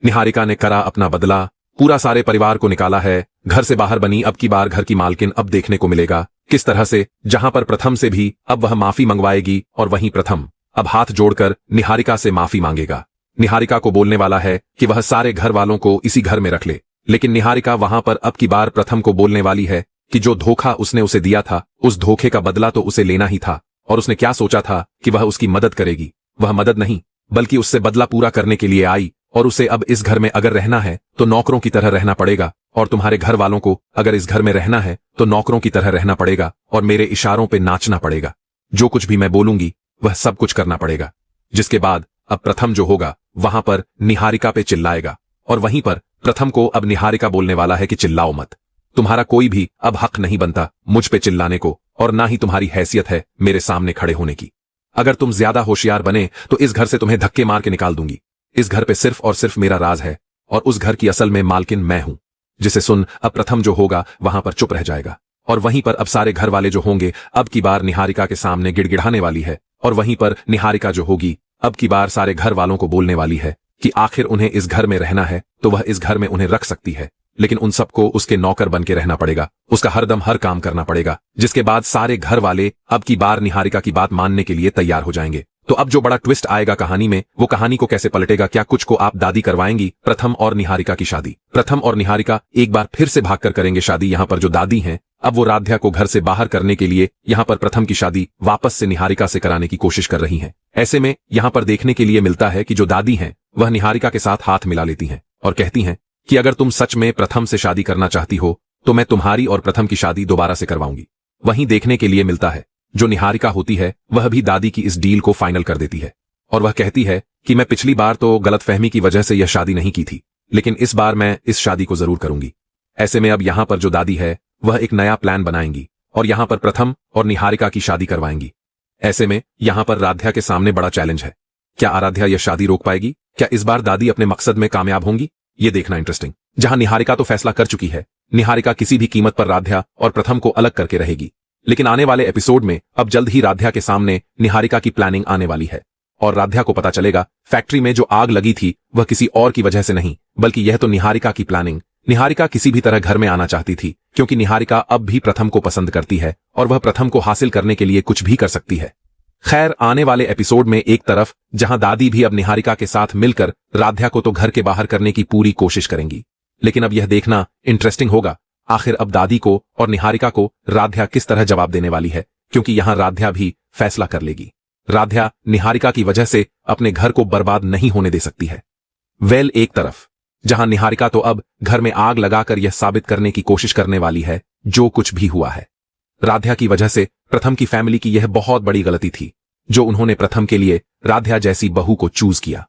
निहारिका ने करा अपना बदला, पूरा सारे परिवार को निकाला है, घर से बाहर बनी अब की बार घर की मालकिन। अब देखने को मिलेगा किस तरह से, जहां पर प्रथम से भी अब वह माफी मंगवाएगी और वहीं प्रथम अब हाथ जोड़कर निहारिका से माफी मांगेगा। निहारिका को बोलने वाला है कि वह सारे घर वालों को इसी घर में रख ले, लेकिन निहारिका वहां पर अब की बार प्रथम को बोलने वाली है कि जो धोखा उसने उसे दिया था उस धोखे का बदला तो उसे लेना ही था, और उसने क्या सोचा था कि वह उसकी मदद करेगी। वह मदद नहीं बल्कि उससे बदला पूरा करने के लिए आई, और उसे अब इस घर में अगर रहना है तो नौकरों की तरह रहना पड़ेगा, और तुम्हारे घर वालों को अगर इस घर में रहना है तो नौकरों की तरह रहना पड़ेगा और मेरे इशारों पे नाचना पड़ेगा। जो कुछ भी मैं बोलूंगी वह सब कुछ करना पड़ेगा। जिसके बाद अब प्रथम जो होगा वहां पर निहारिका पे चिल्लाएगा, और वहीं पर प्रथम को अब निहारिका बोलने वाला है कि चिल्लाओ मत, तुम्हारा कोई भी अब हक नहीं बनता मुझ पे चिल्लाने को, और ना ही तुम्हारी हैसियत है मेरे सामने खड़े होने की। अगर तुम ज्यादा होशियार बने तो इस घर से तुम्हें धक्के मार के निकाल दूंगी। इस घर पे सिर्फ और सिर्फ मेरा राज है, और उस घर की असल में मालकिन मैं हूं। जिसे सुन अब प्रथम जो होगा वहां पर चुप रह जाएगा, और वहीं पर अब सारे घर वाले जो होंगे अब की बार निहारिका के सामने गिड़गिड़ाने वाली है, और वहीं पर निहारिका जो होगी अब की बार सारे घर वालों को बोलने वाली है कि आखिर उन्हें इस घर में रहना है तो वह इस घर में उन्हें रख सकती है, लेकिन उन सबको उसके नौकर बन के रहना पड़ेगा, उसका हरदम हर काम करना पड़ेगा। जिसके बाद सारे घर वाले अब की बार निहारिका की बात मानने के लिए तैयार हो जाएंगे। तो अब जो बड़ा ट्विस्ट आएगा कहानी में, वो कहानी को कैसे पलटेगा, क्या कुछ को आप दादी करवाएंगी प्रथम और निहारिका की शादी। प्रथम और निहारिका एक बार फिर से भागकर करेंगे शादी। यहाँ पर जो दादी हैं अब वो राध्या को घर से बाहर करने के लिए यहाँ पर प्रथम की शादी वापस से निहारिका से कराने की कोशिश कर रही हैं। ऐसे में यहाँ पर देखने के लिए मिलता है कि जो दादी हैं वह निहारिका के साथ हाथ मिला लेती हैं और कहती हैं कि अगर तुम सच में प्रथम से शादी करना चाहती हो तो मैं तुम्हारी और प्रथम की शादी दोबारा से करवाऊंगी। वहीं देखने के लिए मिलता है जो निहारिका होती है वह भी दादी की इस डील को फाइनल कर देती है, और वह कहती है कि मैं पिछली बार तो गलतफहमी की वजह से यह शादी नहीं की थी, लेकिन इस बार मैं इस शादी को जरूर करूंगी। ऐसे में अब यहाँ पर जो दादी है वह एक नया प्लान बनाएंगी और यहाँ पर प्रथम और निहारिका की शादी करवाएंगी। ऐसे में यहाँ पर राध्या के सामने बड़ा चैलेंज है, क्या आराध्या यह शादी रोक पाएगी? क्या इस बार दादी अपने मकसद में कामयाब होंगी? ये देखना इंटरेस्टिंग। जहां निहारिका तो फैसला कर चुकी है, निहारिका किसी भी कीमत पर राध्या और प्रथम को अलग करके रहेगी, लेकिन आने वाले एपिसोड में अब जल्द ही राध्या के सामने निहारिका की प्लानिंग आने वाली है, और राध्या को पता चलेगा फैक्ट्री में जो आग लगी थी वह किसी और की वजह से नहीं, बल्कि यह तो निहारिका की प्लानिंग। निहारिका किसी भी तरह घर में आना चाहती थी, क्योंकि निहारिका अब भी प्रथम को पसंद करती है और वह प्रथम को हासिल करने के लिए कुछ भी कर सकती है। खैर, आने वाले एपिसोड में एक तरफ जहां दादी भी अब निहारिका के साथ मिलकर राध्या को तो घर के बाहर करने की पूरी कोशिश करेंगी, लेकिन अब यह देखना इंटरेस्टिंग होगा आखिर अब दादी को और निहारिका को राध्या किस तरह जवाब देने वाली है, क्योंकि यहां राध्या भी फैसला कर लेगी। राध्या निहारिका की वजह से अपने घर को बर्बाद नहीं होने दे सकती है। एक तरफ जहां निहारिका तो अब घर में आग लगाकर यह साबित करने की कोशिश करने वाली है जो कुछ भी हुआ है राध्या की वजह से प्रथम की फैमिली की यह बहुत बड़ी गलती थी जो उन्होंने प्रथम के लिए राध्या जैसी बहू को चूज किया।